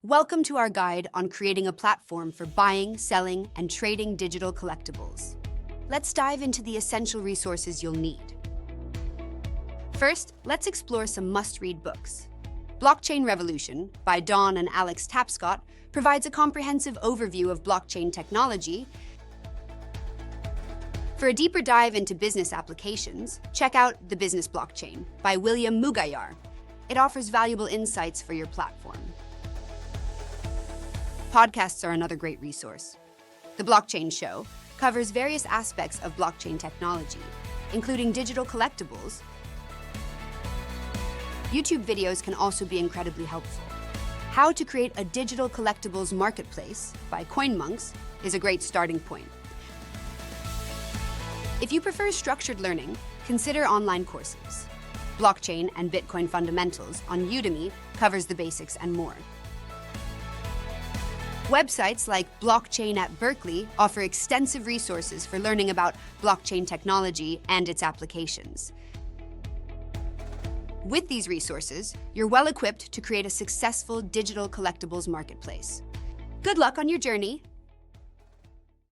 Welcome to our guide on creating a platform for buying, selling, and trading digital collectibles. Let's dive into the essential resources you'll need. First, let's explore some must-read books. Blockchain Revolution by Don and Alex Tapscott provides a comprehensive overview of blockchain technology. For a deeper dive into business applications, check out The Business Blockchain by William Mugayar. It offers valuable insights for your platform. Podcasts are another great resource. The Blockchain Show covers various aspects of blockchain technology, including digital collectibles. YouTube videos can also be incredibly helpful. How to Create a Digital Collectibles Marketplace by CoinMonks is a great starting point. If you prefer structured learning, consider online courses. Blockchain and Bitcoin Fundamentals on Udemy covers the basics and more. Websites like Blockchain at Berkeley offer extensive resources for learning about blockchain technology and its applications. With these resources, you're well equipped to create a successful digital collectibles marketplace. Good luck on your journey!